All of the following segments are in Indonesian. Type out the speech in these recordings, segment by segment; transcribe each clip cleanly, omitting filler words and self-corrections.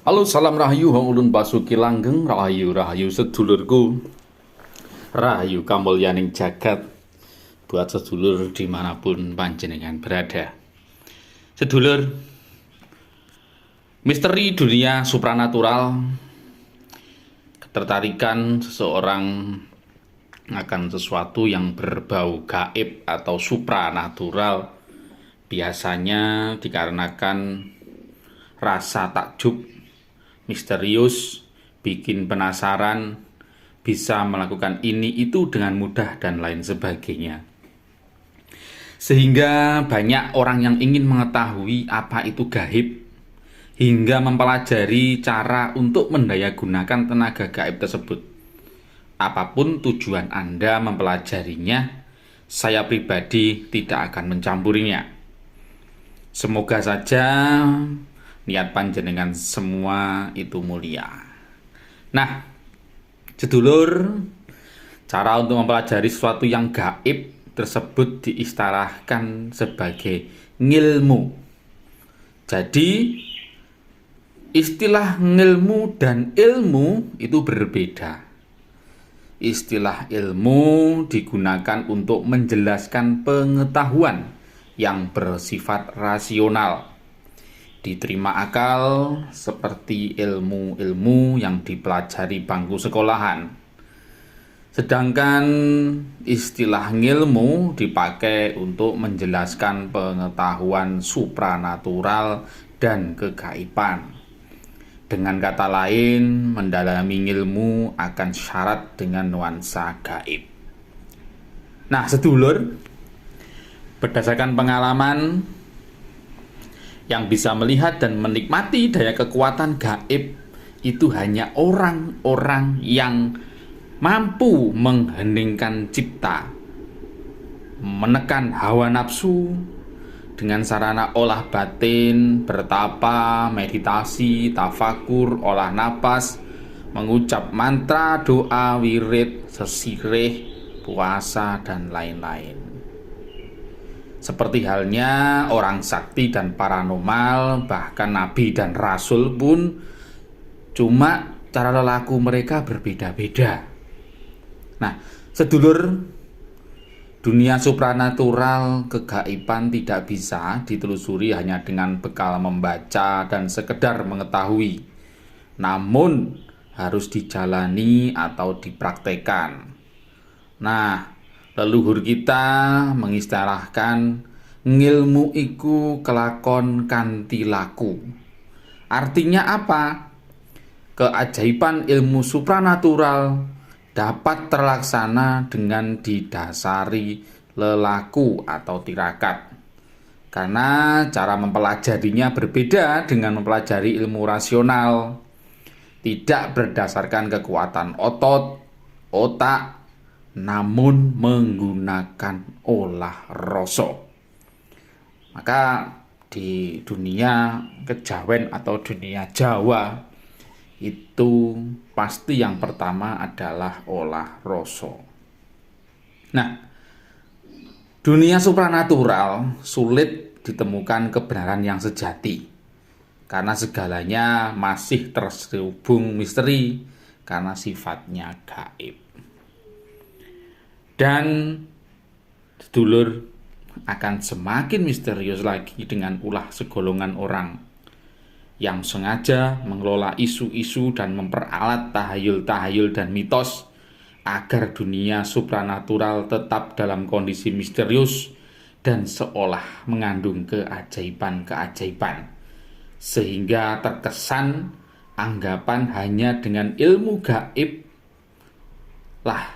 Halo, salam rahayu wong ulun basuki langgeng, rahayu rahayu sedulurku, rahayu kamulyaning jagat buat sedulur dimanapun panjenengan berada. Sedulur, misteri dunia supranatural, ketertarikan seseorang akan sesuatu yang berbau gaib atau supranatural biasanya dikarenakan rasa takjub, misterius, bikin penasaran, bisa melakukan ini itu dengan mudah dan lain sebagainya. Sehingga banyak orang yang ingin mengetahui apa itu gaib, hingga mempelajari cara untuk mendayagunakan tenaga gaib tersebut. Apapun tujuan Anda mempelajarinya, saya pribadi tidak akan mencampurinya. Semoga saja niat panjenengan semua itu mulia. Nah, sedulur, cara untuk mempelajari sesuatu yang gaib tersebut diistilahkan sebagai ngilmu. Jadi, istilah ngilmu dan ilmu itu berbeda. Istilah ilmu digunakan untuk menjelaskan pengetahuan yang bersifat rasional, diterima akal, seperti ilmu-ilmu yang dipelajari bangku sekolahan. Sedangkan istilah ngilmu dipakai untuk menjelaskan pengetahuan supranatural dan kegaiban. Dengan kata lain, mendalami ngilmu akan syarat dengan nuansa gaib. Nah, sedulur, berdasarkan pengalaman yang bisa melihat dan menikmati daya kekuatan gaib itu hanya orang-orang yang mampu mengheningkan cipta, menekan hawa nafsu dengan sarana olah batin, bertapa, meditasi, tafakur, olah napas, mengucap mantra, doa, wirid, sesirih, puasa, dan lain-lain. Seperti halnya orang sakti dan paranormal, bahkan nabi dan rasul pun, cuma cara lelaku mereka berbeda-beda. Nah, sedulur, dunia supranatural, kegaiban tidak bisa ditelusuri hanya dengan bekal membaca dan sekedar mengetahui, namun harus dijalani atau dipraktekkan. Nah, leluhur kita mengistilahkan ngilmu iku kelakon kanthi laku. Artinya apa? Keajaiban ilmu supranatural dapat terlaksana dengan didasari lelaku atau tirakat. Karena cara mempelajarinya berbeda dengan mempelajari ilmu rasional. Tidak berdasarkan kekuatan otot, otak, namun menggunakan olah rasa. Maka di dunia kejawen atau dunia Jawa itu pasti yang pertama adalah olah rasa. Nah, dunia supranatural sulit ditemukan kebenaran yang sejati karena segalanya masih terhubung misteri karena sifatnya gaib. Dan sedulur, akan semakin misterius lagi dengan ulah segolongan orang yang sengaja mengelola isu-isu dan memperalat tahayul-tahayul dan mitos agar dunia supranatural tetap dalam kondisi misterius dan seolah mengandung keajaiban-keajaiban, sehingga terkesan anggapan hanya dengan ilmu gaib lah,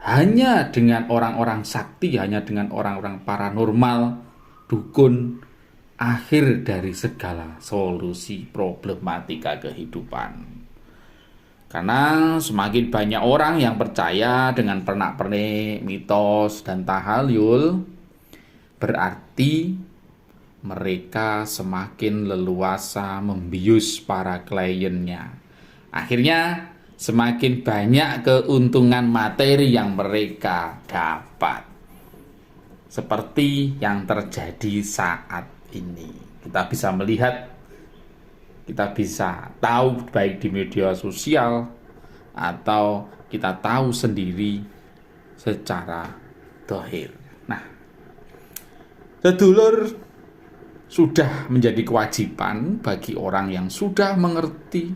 hanya dengan orang-orang sakti, hanya dengan orang-orang paranormal, dukun, akhir dari segala solusi problematika kehidupan. Karena semakin banyak orang yang percaya dengan pernak-pernik, mitos, dan tahayul, berarti mereka semakin leluasa membius para kliennya. Akhirnya semakin banyak keuntungan materi yang mereka dapat. Seperti yang terjadi saat ini. Kita bisa melihat kita bisa tahu baik di media sosial atau kita tahu sendiri secara dohir. Nah, sedulur, sudah menjadi kewajiban bagi orang yang sudah mengerti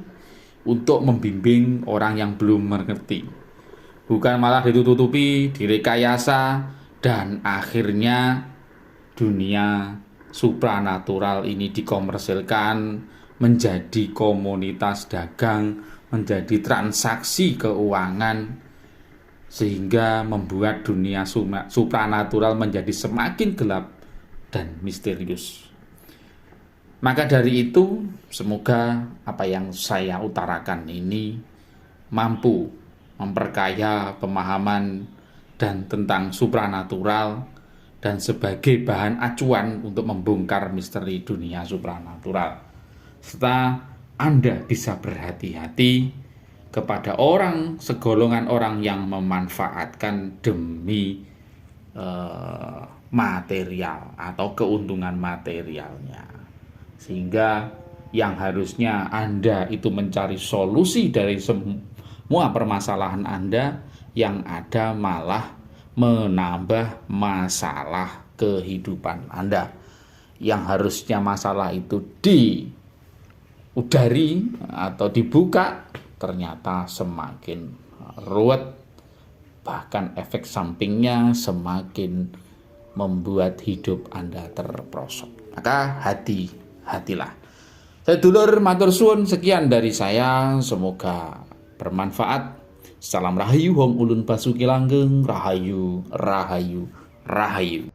untuk membimbing orang yang belum mengerti. Bukan malah ditutupi, direkayasa, dan akhirnya dunia supranatural ini dikomersilkan menjadi komoditas dagang, menjadi transaksi keuangan, sehingga membuat dunia supranatural menjadi semakin gelap dan misterius. Maka dari itu, semoga apa yang saya utarakan ini mampu memperkaya pemahaman dan tentang supranatural dan sebagai bahan acuan untuk membongkar misteri dunia supranatural. Serta Anda bisa berhati-hati kepada orang, segolongan orang yang memanfaatkan demi material atau keuntungan materialnya. Sehingga yang harusnya Anda itu mencari solusi dari semua permasalahan Anda, yang ada malah menambah masalah kehidupan Anda. Yang harusnya masalah itu diudari atau dibuka, ternyata semakin ruwet, bahkan efek sampingnya semakin membuat hidup Anda terperosok. Maka hati-hatilah. Sedulur, matur suwun, sekian dari saya, semoga bermanfaat. Salam rahayu, Wong Ulun Basuki Langgeng, rahayu, rahayu, rahayu.